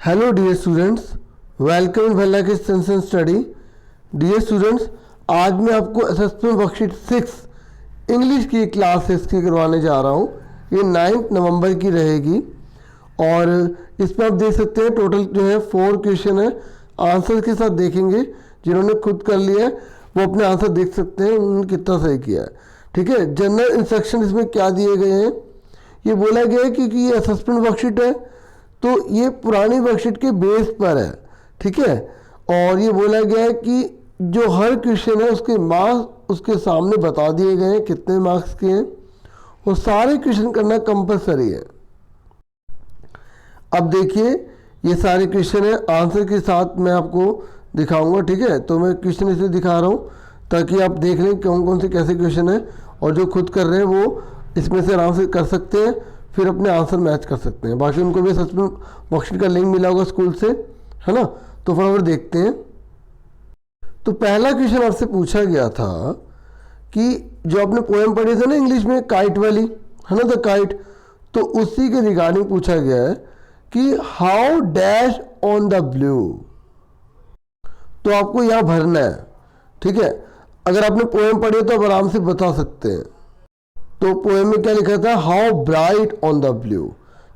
Hello dear students, welcome in वेला के sense and study. Dear students, आज मैं आपको असेसमेंट वर्कशीट 6 इंग्लिश की क्लास 6 की करवाने जा रहा हूँ। ये 9 नवंबर की रहेगी और इसमें आप देख सकते हैं टोटल जो है 4 क्वेश्चन है। आंसर के साथ देखेंगे, जिन्होंने खुद कर लिया है वो अपने आंसर देख सकते हैं उन्होंने कितना सही किया है। ठीक है, जनरल इंस्ट्रक्शन इसमें क्या दिए गए हैं, ये बोला गया है क्योंकि ये असेसमेंट वर्कशीट है तो ये पुरानी वर्कशीट के बेस पर है। ठीक है, और ये बोला गया है कि जो हर क्वेश्चन है उसके मार्क्स उसके सामने बता दिए गए हैं कितने मार्क्स के हैं और सारे क्वेश्चन करना कंपलसरी है। अब देखिए ये सारे क्वेश्चन है, आंसर के साथ मैं आपको दिखाऊंगा। ठीक है, तो मैं क्वेश्चन इसलिए दिखा रहा हूँ ताकि आप देख लें कौन कौन से कैसे क्वेश्चन है और जो खुद कर रहे हैं वो इसमें से आराम से कर सकते हैं, फिर अपने आंसर मैच कर सकते हैं। बाकी उनको भी असेसमेंट वर्कशीट का लिंक मिला होगा स्कूल से, है ना। तो फटाफट देखते हैं। तो पहला क्वेश्चन आपसे पूछा गया था कि जो आपने पोएम पढ़ी थी ना इंग्लिश में, काइट वाली, है ना, द काइट, तो उसी के रिगार्डिंग पूछा गया है कि how dash on the blue. तो आपको यहां भरना है। ठीक है, अगर आपने पोएम पढ़ी तो आप आराम से बता सकते हैं। तो पोएम में क्या लिखा था, how bright on the blue.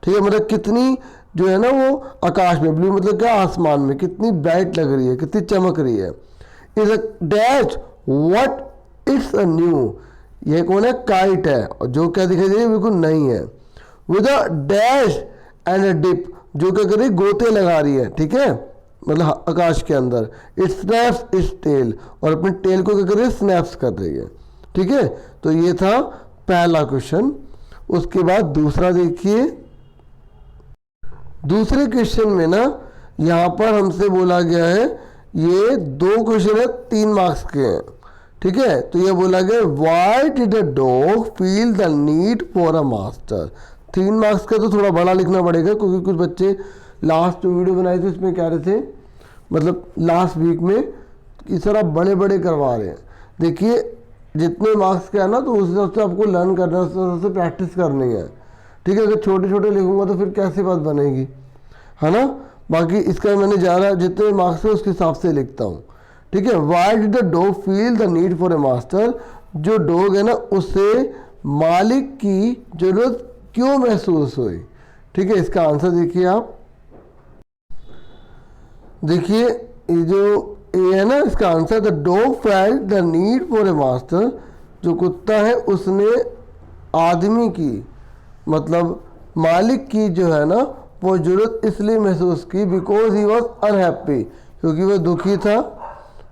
ठीक है, मतलब कितनी जो है ना वो आकाश में, ब्लू मतलब क्या, आसमान में कितनी ब्राइट लग रही है, कितनी चमक रही है। Is a dash what it's a new. यह कौन है, काइट है, और जो क्या दिखाई दे रही है बिल्कुल नहीं है। With a dash and a dip, जो क्या कर रही है, गोते लगा रही है। ठीक है, मतलब आकाश के अंदर। इट स्नैप्स इट्स टेल, और अपने टेल को क्या कर रही है, स्नैप्स कर रही है। ठीक है, तो ये था पहला क्वेश्चन। उसके बाद दूसरा देखिए, दूसरे क्वेश्चन में ना यहां पर हमसे बोला गया है, ये 2 क्वेश्चन है 3 मार्क्स के हैं। ठीक है, तो ये बोला गया why did the dog feel the need for a master. 3 marks का तो थोड़ा बड़ा लिखना पड़ेगा क्योंकि कुछ बच्चे लास्ट जो वीडियो बनाए थे उसमें कह रहे थे, मतलब लास्ट वीक में इस तरह बड़े बड़े करवा रहे हैं। देखिए जितने मार्क्स का है ना तो उस हिसाब से आपको लर्न करना है, उस हिसाब से प्रैक्टिस करनी है। ठीक है, अगर छोटे छोटे लिखूंगा तो फिर कैसी बात बनेगी, है ना। बाकी इसका मैंने ज़्यादा जितने मार्क्स है उसके हिसाब से लिखता हूँ। ठीक है, why did the dog feel the need for a master. जो डॉग है ना उसे मालिक की जरूरत क्यों महसूस हुई। ठीक है, इसका आंसर देखिए आप, देखिए ये जो ये है ना इसका answer, the dog felt the need for a master. जो कुत्ता है उसने आदमी की, मतलब मालिक की जो है ना वो जरूरत इसलिए महसूस की बिकॉज ही वॉज अनहैप्पी, क्योंकि वह दुखी था।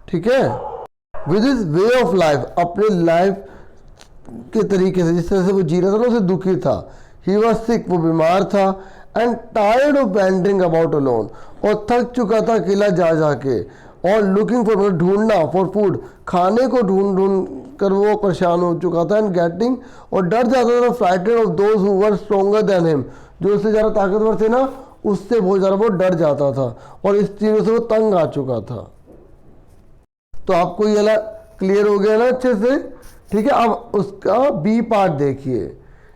ठीक है, with his way of life, अपने लाइफ के तरीके से जिस तरह से वो जी रहा था ना उसे दुखी था। ही वॉज सिक, वो बीमार था। And tired of wandering about alone, और थक चुका था अकेला जा जाके। और लुकिंग फॉर, मतलब ढूंढना, फॉर फूड, खाने को ढूंढ ढूंढ कर वो परेशान हो चुका था। एंड गेटिंग, और डर जाता था, frightened of those who were stronger than him, जो उससे ज़्यादा ताकतवर थे ना उससे बहुत ज़्यादा वो डर जाता था और इस चीज़ों से वो तंग आ चुका था। तो आपको ये वाला क्लियर हो गया ना अच्छे से। ठीक है, अब उसका बी पार्ट देखिए,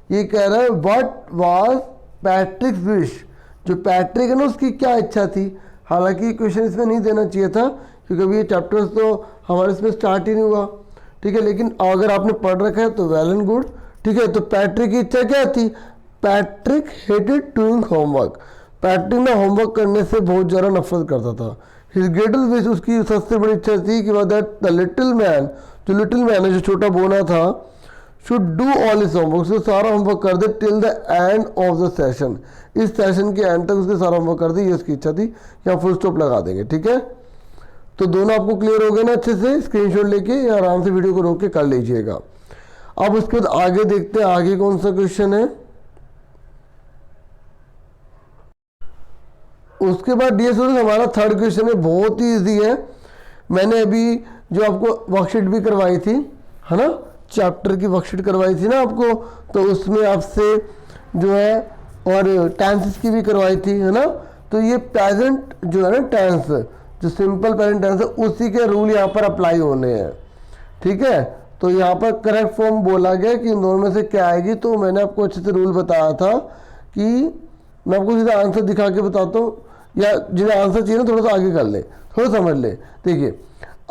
ये कह रहा है व्हाट वाज पैट्रिक्स विश। जो पैट्रिक है ना उसकी क्या इच्छा थी। हालांकि क्वेश्चन इसमें नहीं देना चाहिए था क्योंकि अभी ये चैप्टर्स तो हमारे इसमें स्टार्ट ही नहीं हुआ। ठीक है, लेकिन अगर आपने पढ़ रखा है तो वेल एंड गुड। ठीक है, तो पैट्रिक की इच्छा क्या थी, Patrick hated doing homework. Patrick ना होमवर्क करने से बहुत ज़्यादा नफरत करता था। हिज ग्रेटेस्ट विश, उसकी सबसे बड़ी इच्छा थी कि दैट द लिटिल मैन, जो लिटिल मैन है जो छोटा बोना था, should do all his homework, उसको सारा होमवर्क कर दे till the end of the session, इस सेशन के एंड तक उसके सारा होमवर्क कर दे, ये उसकी इच्छा थी। यहाँ फुल स्टॉप लगा देंगे। ठीक है, तो दोनों आपको क्लियर हो गए ना अच्छे से। स्क्रीनशॉट लेके या आराम से वीडियो को रोक के कर लीजिएगा। अब उसके बाद आगे देखते हैं आगे कौन सा क्वेश्चन है। उसके बाद डियर स्टूडेंट्स हमारा थर्ड क्वेश्चन है, बहुत ही ईजी है। मैंने अभी जो आपको वर्कशीट भी करवाई थी, है ना, चैप्टर की वर्कशीट करवाई थी ना आपको, तो उसमें आपसे जो है और टेंसेस की भी करवाई थी, है ना। तो ये प्रेजेंट जो है ना टेंस, जो सिंपल प्रेजेंट टेंस है उसी के रूल यहाँ पर अप्लाई होने हैं। ठीक है, तो यहाँ पर करेक्ट फॉर्म बोला गया कि इन दोनों में से क्या आएगी। तो मैंने आपको अच्छे से रूल बताया था कि मैं आपको सीधा आंसर दिखा के बताता हूँ। या जिन्हें आंसर चाहिए ना थोड़ा सा आगे कर ले, थोड़ा समझ ले। देखिए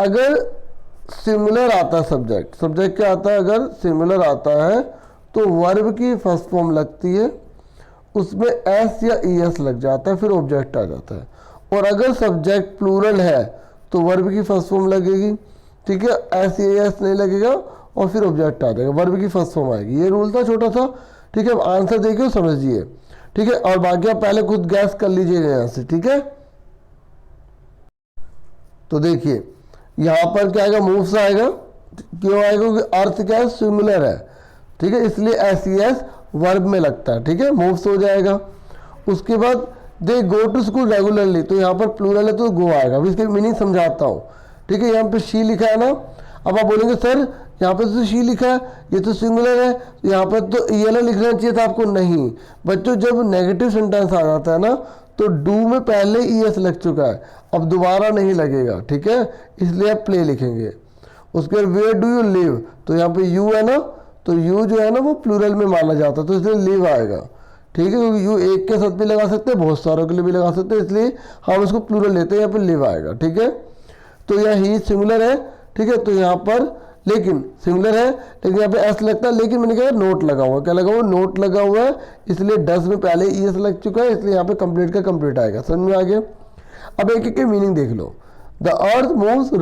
अगर सिमिलर आता है सब्जेक्ट, सब्जेक्ट क्या आता है, अगर सिमिलर आता है तो वर्ब की फर्स्ट फॉर्म लगती है, उसमें एस या ई एस लग जाता है, फिर ऑब्जेक्ट आ जाता है। और अगर सब्जेक्ट प्लूरल है तो वर्ब की फर्स्ट फॉर्म लगेगी, ठीक है, एस या एस नहीं लगेगा और फिर ऑब्जेक्ट आ जाएगा, वर्ब की फर्स्ट फॉर्म आएगी। ये रूल था छोटा सा, ठीक है। अब आंसर देखिए समझिए, ठीक है, और बाकी आप पहले खुद गैस कर लीजिएगा यहाँ से, ठीक है। तो देखिए यहाँ पर क्या आएगा, मूव्स आएगा, क्यों आएगा, क्योंकि अर्थ क्या है, सिमिलर है, ठीक है, इसलिए एस ई एस वर्ब में लगता है, ठीक है, मूव्स हो जाएगा। उसके बाद दे गो टू स्कूल रेगुलरली, तो यहाँ पर प्लूरल है तो गो आएगा। अभी इसकी मीनिंग समझाता हूँ, ठीक है। यहाँ पे शी लिखा है ना, अब आप बोलेंगे सर यहाँ पे तो शी लिखा है, ये तो सिंगुलर है, यहाँ पर तो ईएलएल लिखना चाहिए था आपको। नहीं बच्चों, जब नेगेटिव सेंटेंस आ जाता है ना तो डू में पहले ई एस लग चुका है, अब दोबारा नहीं लगेगा, ठीक है, इसलिए आप प्ले लिखेंगे। उसके बाद वेयर डू यू लिव, तो यहाँ पे यू है ना, तो यू जो है ना वो प्लूरल में माना जाता है, तो इसलिए लिव आएगा, ठीक है, क्योंकि यू एक के साथ भी लगा सकते हैं, बहुत सारों के लिए भी लगा सकते हैं, इसलिए हम इसको प्लूरल लेते हैं, यहाँ पे लिव आएगा, ठीक है। तो यहाँ ही सिंगुलर है, ठीक है, तो यहाँ पर लेकिन सिंगुलर है, लेकिन यहाँ पे एस लगता है, लेकिन मैंने कहा नोट लगा हुआ है, क्या लगा हुआ, नोट लगा हुआ है, इसलिए डस में पहले ई एस लग चुका है, इसलिए यहाँ पे कंप्लीट का कंप्लीट आएगा। समझ में आ गया। अब एक एक के मीनिंग देख लो। The earth moves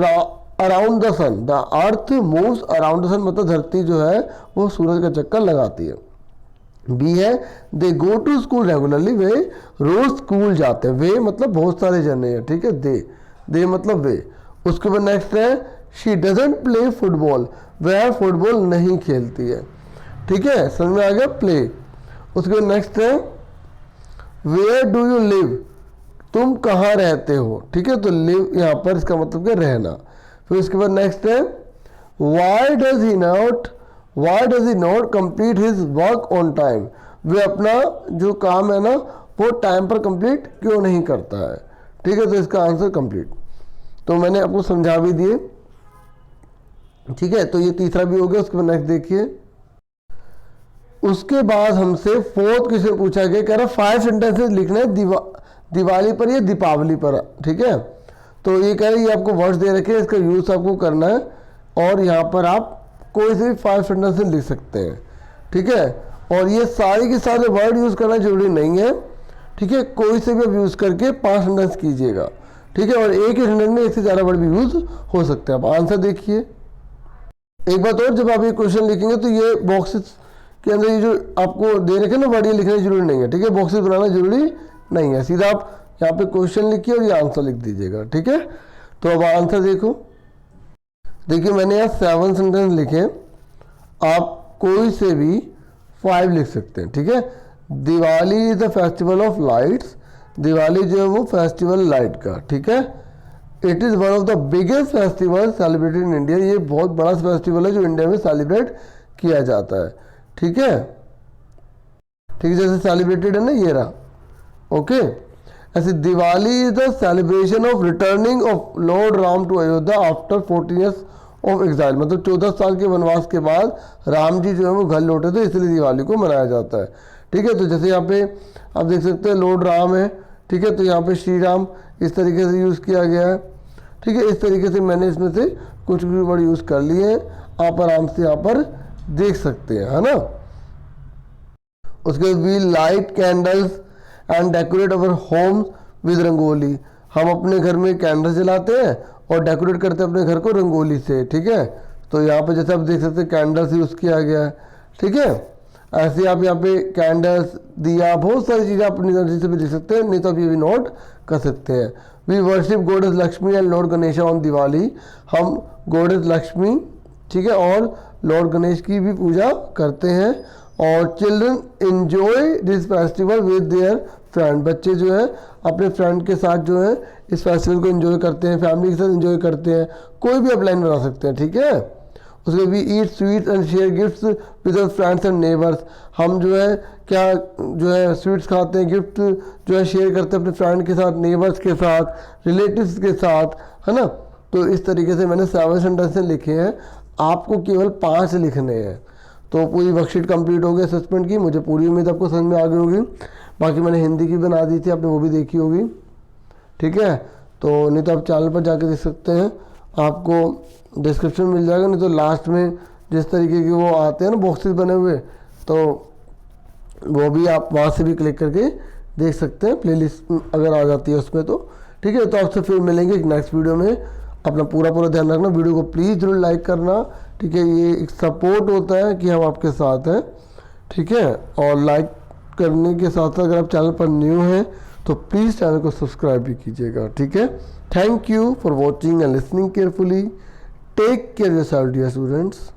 around the sun, the earth moves around the sun, मतलब धरती जो है वो सूरज का चक्कर लगाती है। बी है they go to school regularly, वे रोज स्कूल जाते हैं, वे मतलब बहुत सारे जने हैं, ठीक है, दे मतलब वे। उसके बाद नेक्स्ट है शी डजंट प्ले फुटबॉल, वह फुटबॉल नहीं खेलती है, ठीक है, समझ में आ गया, प्ले। उसके बाद नेक्स्ट है वेयर डू यू लिव, तुम कहाँ रहते हो, ठीक है, तो लिव यहाँ पर इसका मतलब क्या, रहना। फिर उसके बाद नेक्स्ट है why does he not complete his work on time, वे अपना जो काम है ना वो टाइम पर कंप्लीट क्यों नहीं करता है, ठीक है, तो इसका आंसर कंप्लीट। तो मैंने आपको समझा भी दिए, ठीक है, तो ये तीसरा भी हो गया। उसके बाद नेक्स्ट देखिए, उसके बाद हमसे फोर्थ क्वेश्चन पूछा गया, कह रहा 5 सेंटेंसेस लिखने दिवाली पर या दीपावली पर, ठीक है। तो ये कह रहे ये आपको वर्ड्स दे रखे हैं, इसका यूज आपको करना है, और यहाँ पर आप कोई से भी 5 सेंटेंसेस लिख सकते हैं, ठीक है। और ये सारे के सारे वर्ड यूज करना जरूरी नहीं है, ठीक है, कोई से भी आप यूज करके 5 सेंटेंस कीजिएगा, ठीक है, और एक ही सेंटेंस में एक से ज़्यादा वर्ड भी यूज हो सकते हैं। आप आंसर देखिए। एक बात और, जब आप ये क्वेश्चन लिखेंगे तो ये बॉक्सेस के अंदर ये जो आपको दे रखे ना वर्ड, ये लिखना जरूरी नहीं है, ठीक है, बॉक्सेस बनाना जरूरी नहीं है, सीधा आप यहाँ पे क्वेश्चन लिखिए और ये आंसर लिख दीजिएगा, ठीक है। तो अब आंसर देखो, देखिए मैंने यहाँ 7 सेंटेंस लिखे, आप कोई से भी 5 लिख सकते हैं, ठीक है। Diwali is the festival of lights, Diwali जो है वो फेस्टिवल लाइट का, ठीक है। It is one of the biggest festival celebrated in India, ये बहुत बड़ा फेस्टिवल है जो इंडिया में सेलिब्रेट किया जाता है, ठीक है, ठीक है, जैसे सेलिब्रेटेड है ना ये रहा, ओके। ऐसे Diwali is the celebration of returning of lord Ram to Ayodhya after 14 years of exile, मतलब 14 साल के वनवास के बाद राम जी जो है वो घर लौटे थे, इसलिए दिवाली को मनाया जाता है, ठीक है। तो जैसे यहाँ पे आप देख सकते हैं लॉर्ड राम है, ठीक है, तो यहाँ पे श्री राम इस तरीके से यूज़ किया गया है, ठीक है। इस तरीके से मैंने इसमें से कुछ भी वर्ड यूज़ कर लिए हैं, आप आराम से यहाँ पर देख सकते हैं, है ना। उसके बाद we light candles and decorate our home with rangoli, हम अपने घर में कैंडल जलाते हैं और डेकोरेट करते हैं अपने घर को रंगोली से, ठीक है। तो यहाँ पे जैसे आप देख सकते हैं कैंडल्स यूज़ किया गया है, ठीक है। ऐसे आप यहाँ पे कैंडल्स, दिया, बहुत सारी चीज़ें अपनी नजर से भी देख सकते हैं, नहीं तो आप ये भी नोट कर सकते हैं। We worship goddess Lakshmi and lord Ganesh on Diwali, हम गॉडेस लक्ष्मी, ठीक है, और लॉर्ड गणेश की भी पूजा करते हैं। और children enjoy this festival with their friend, बच्चे जो है अपने फ्रेंड के साथ जो है इस फेस्टिवल को एंजॉय करते हैं, फैमिली के साथ एंजॉय करते हैं, कोई भी आप लाइन बना सकते हैं, ठीक है। उसके we eat sweets and share gifts with our friends and neighbours, हम जो है क्या जो है स्वीट्स खाते हैं, गिफ्ट जो है शेयर करते हैं अपने फ्रेंड के साथ, नेबर्स के साथ, रिलेटिव्स के साथ, है ना। तो इस तरीके से मैंने 7 सेंटेंसेस लिखे हैं, आपको केवल 5 लिखने हैं। तो पूरी वर्कशीट कंप्लीट हो गई असेसमेंट की, मुझे पूरी उम्मीद आपको समझ में आ गई होगी। बाकी मैंने हिंदी की बना दी थी, आपने वो भी देखी होगी। ठीक है। तो नहीं तो आप चैनल पर जाके देख सकते हैं, आपको डिस्क्रिप्शन मिल जाएगा, नहीं तो लास्ट में जिस तरीके के वो आते हैं ना बॉक्सेस बने हुए, तो वो भी आप वहाँ से भी क्लिक करके देख सकते हैं, प्लेलिस्ट अगर आ जाती है उसमें तो। ठीक है, तो आपसे फिर मिलेंगे एक नेक्स्ट वीडियो में। अपना पूरा ध्यान रखना, वीडियो को प्लीज़ जरूर लाइक करना। ठीक है, ये एक सपोर्ट होता है कि हम आपके साथ हैं। ठीक है, और लाइक करने के साथ साथ अगर आप चैनल पर न्यू हैं तो प्लीज़ चैनल को सब्सक्राइब भी कीजिएगा। ठीक है, thank you for watching and listening carefully. Take care yourself dear students.